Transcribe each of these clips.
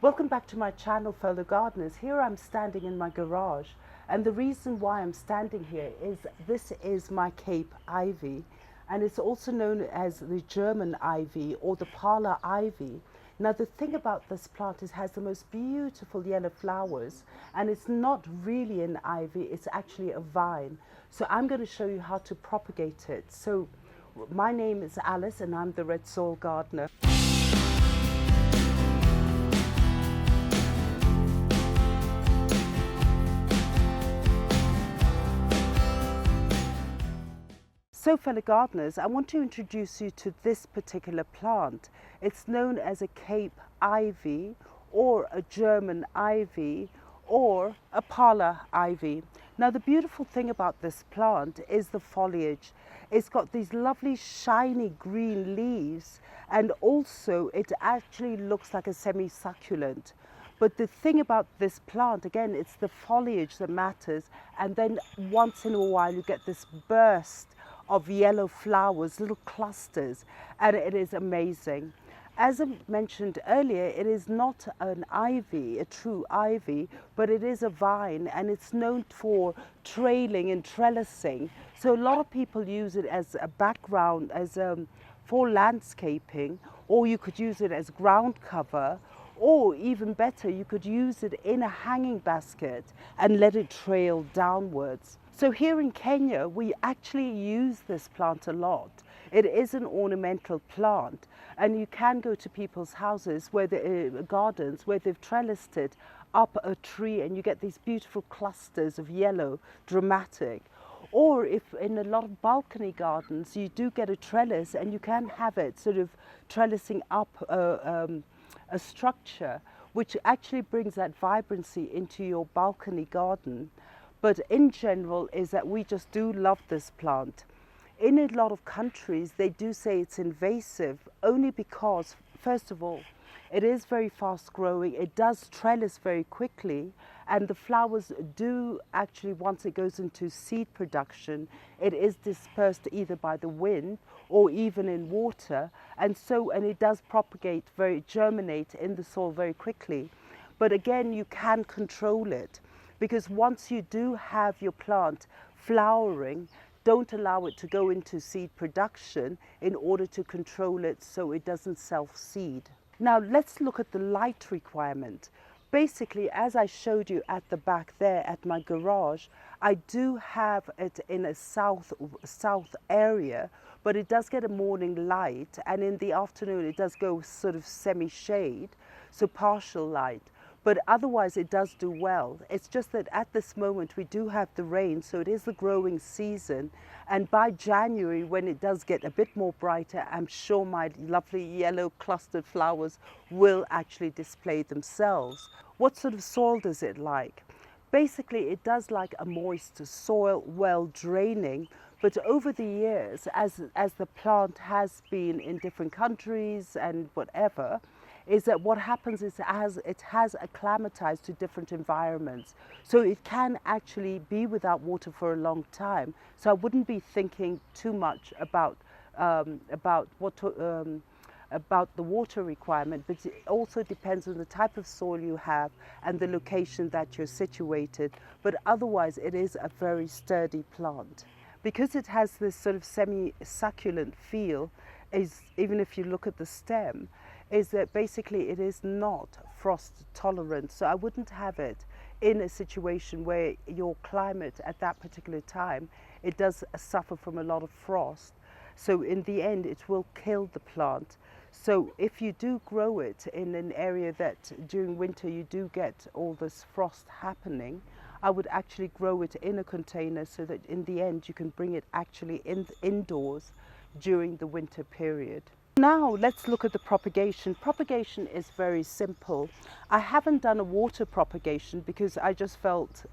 Welcome back to my channel, fellow gardeners. Here I'm standing in my garage, and the reason why I'm standing here is this is my Cape ivy, and it's also known as the German ivy or the parlor ivy. Now the thing about this plant is it has the most beautiful yellow flowers, and it's not really an ivy, it's actually a vine. So I'm going to show you how to propagate it. So my name is Alice and I'm the Red Soil Gardener. So fellow gardeners, I want to introduce you to this particular plant. It's known as a Cape ivy or a German ivy or a parlor ivy. Now the beautiful thing about this plant is the foliage. It's got these lovely shiny green leaves, and also it actually looks like a semi-succulent. But the thing about this plant, again, it's the foliage that matters, and then once in a while you get this burst of yellow flowers, little clusters, and it is amazing. As I mentioned earlier, it is not an ivy, a true ivy, but it is a vine, and it's known for trailing and trellising. So a lot of people use it as a background, for landscaping, or you could use it as ground cover, or even better, you could use it in a hanging basket and let it trail downwards. So here in Kenya, we actually use this plant a lot. It is an ornamental plant, and you can go to people's houses, gardens, where they've trellised it up a tree, and you get these beautiful clusters of yellow, dramatic. Or if in a lot of balcony gardens, you do get a trellis, and you can have it sort of trellising up a structure, which actually brings that vibrancy into your balcony garden. But in general is that we just do love this plant. In a lot of countries, they do say it's invasive only because, first of all, it is very fast growing, it does trellis very quickly, and the flowers do actually, once it goes into seed production, it is dispersed either by the wind or even in water, and it does germinate in the soil very quickly. But again, you can control it, because once you do have your plant flowering, don't allow it to go into seed production in order to control it so it doesn't self-seed. Now let's look at the light requirement. Basically, as I showed you at the back there at my garage, I do have it in a south area, but it does get a morning light, and in the afternoon it does go sort of semi-shade, so partial light. But otherwise it does do well. It's just that at this moment we do have the rain, so it is the growing season, and by January, when it does get a bit more brighter, I'm sure my lovely yellow clustered flowers will actually display themselves. What sort of soil does it like? Basically it does like a moist soil, well draining, but over the years, as the plant has been in different countries and whatever, is that what happens is it has acclimatized to different environments. So it can actually be without water for a long time. So I wouldn't be thinking too much about the water requirement, but it also depends on the type of soil you have and the location that you're situated. But otherwise it is a very sturdy plant. Because it has this sort of semi-succulent feel, even if you look at the stem, is that basically it is not frost tolerant. So I wouldn't have it in a situation where your climate at that particular time, it does suffer from a lot of frost. So in the end, it will kill the plant. So if you do grow it in an area that during winter you do get all this frost happening, I would actually grow it in a container so that in the end you can bring it actually indoors during the winter period. Now let's look at the propagation. Propagation is very simple. I haven't done a water propagation because I just felt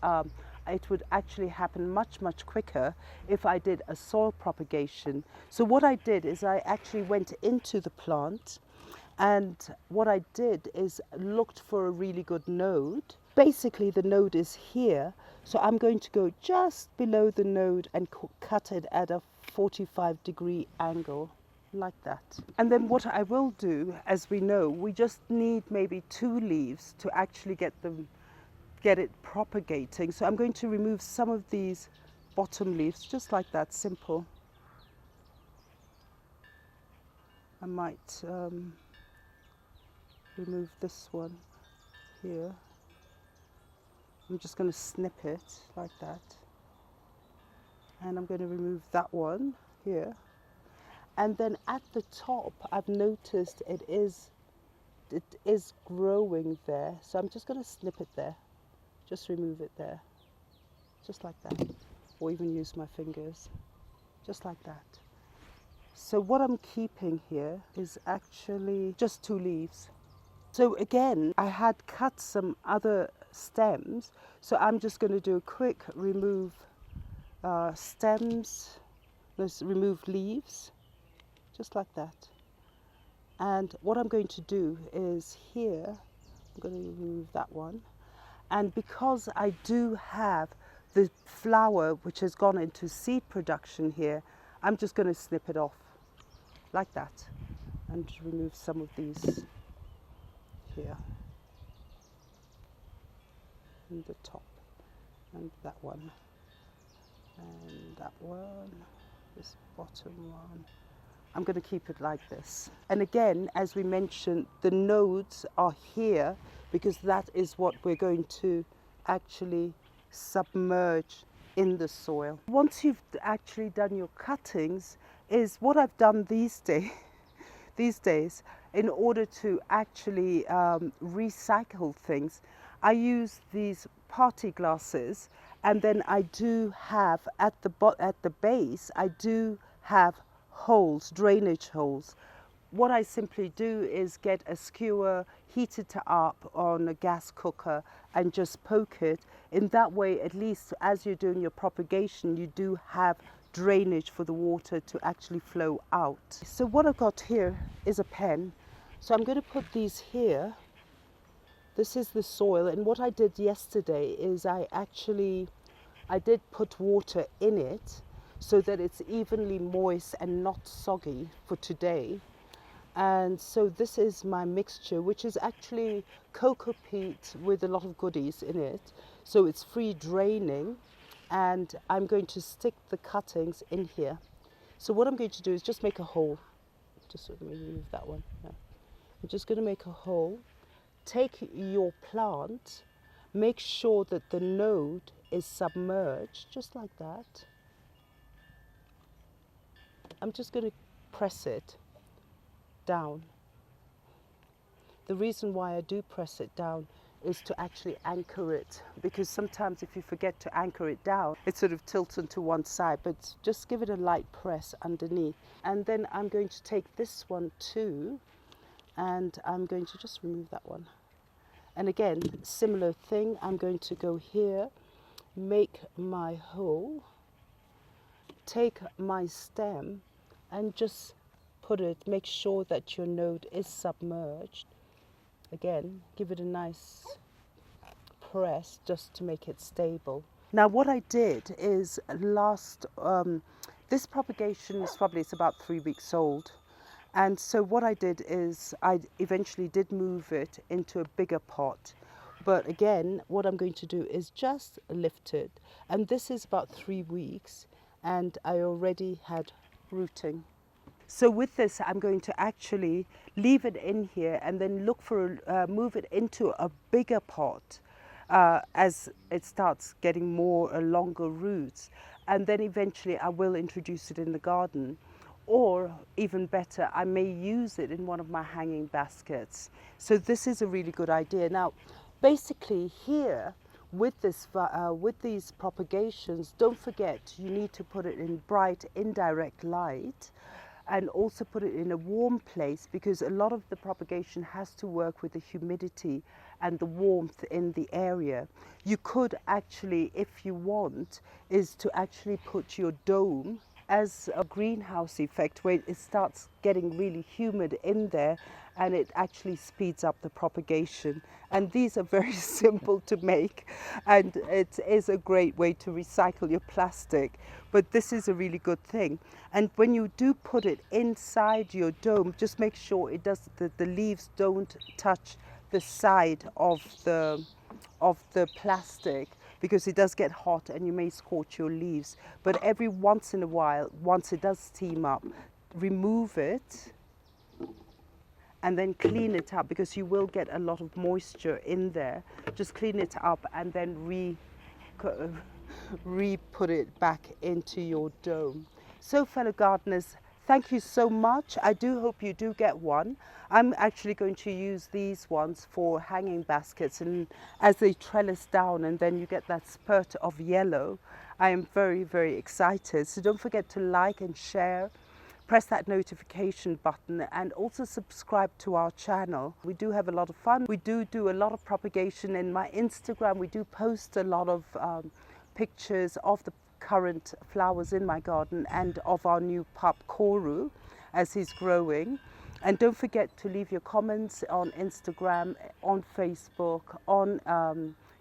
it would actually happen much quicker if I did a soil propagation. So what I did is I actually went into the plant, and what I did is looked for a really good node. Basically the node is here, so I'm going to go just below the node and cut it at a 45-degree angle. like that. And then what I will do, as we know, we just need maybe 2 leaves to actually get it propagating. So I'm going to remove some of these bottom leaves, just like that, simple. I might remove this one here. I'm just going to snip it like that. And I'm going to remove that one here. And then at the top, I've noticed it is growing there. So I'm just going to snip it there. Just remove it there. Just like that. Or even use my fingers. Just like that. So what I'm keeping here is actually just 2 leaves. So again, I had cut some other stems. So I'm just going to do a quick remove stems. Let's remove leaves. Just like that. And what I'm going to do is here, I'm going to remove that one. And because I do have the flower which has gone into seed production here, I'm just going to snip it off like that and remove some of these here in the top, and that one, and that one, this bottom one. I'm going to keep it like this. And again, as we mentioned, the nodes are here because that is what we're going to actually submerge in the soil. Once you've actually done your cuttings, is what I've done these days in order to actually recycle things. I use these party glasses, and then I do have at the base I do have holes, drainage holes. What I simply do is get a skewer, heat it up on a gas cooker and just poke it. In that way, at least as you're doing your propagation, you do have drainage for the water to actually flow out. So what I've got here is a pen. So I'm going to put these here. This is the soil, and what I did yesterday is I did put water in it so that it's evenly moist and not soggy for today. And so this is my mixture, which is actually cocoa peat with a lot of goodies in it. So it's free draining, and I'm going to stick the cuttings in here. So what I'm going to do is just make a hole. Just let me remove that one. Yeah. I'm just going to make a hole. Take your plant, make sure that the node is submerged, just like that. I'm just going to press it down. The reason why I do press it down is to actually anchor it, because sometimes if you forget to anchor it down, it sort of tilts into one side, but just give it a light press underneath. And then I'm going to take this one too, and I'm going to just remove that one. And again, similar thing, I'm going to go here, make my hole, take my stem and just put it, make sure that your node is submerged. Again, give it a nice press just to make it stable. Now what I did is this propagation is probably, it's about 3 weeks old. And so what I did is I eventually did move it into a bigger pot. But again, what I'm going to do is just lift it. And this is about 3 weeks, and I already had rooting. So with this, I'm going to actually leave it in here and then look for, move it into a bigger pot as it starts getting more longer roots. And then eventually I will introduce it in the garden. Or even better, I may use it in one of my hanging baskets. So this is a really good idea. Now, basically here, with these propagations, don't forget you need to put it in bright indirect light, and also put it in a warm place, because a lot of the propagation has to work with the humidity and the warmth in the area. You could actually, if you want, is to actually put your dome as a greenhouse effect where it starts getting really humid in there, and it actually speeds up the propagation. And these are very simple to make, and it is a great way to recycle your plastic. But this is a really good thing. And when you do put it inside your dome, just make sure it does the leaves don't touch the side of the plastic, because it does get hot and you may scorch your leaves. But every once in a while, once it does steam up, remove it and then clean it up, because you will get a lot of moisture in there. Just clean it up and then re-put it back into your dome. So fellow gardeners, thank you so much. I do hope you do get one. I'm actually going to use these ones for hanging baskets, and as they trellis down and then you get that spurt of yellow, I am very, very excited. So don't forget to like and share, press that notification button, and also subscribe to our channel. We do have a lot of fun. We do a lot of propagation in my Instagram. We do post a lot of pictures of the current flowers in my garden and of our new pup Koru as he's growing. And don't forget to leave your comments on Instagram, on Facebook, on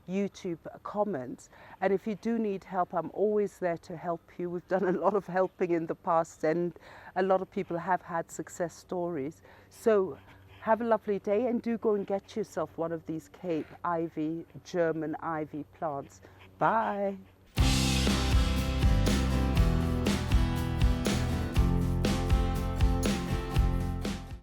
YouTube comments. And if you do need help, I'm always there to help you. We've done a lot of helping in the past, and a lot of people have had success stories. So have a lovely day, and do go and get yourself one of these Cape ivy, German ivy plants. Bye.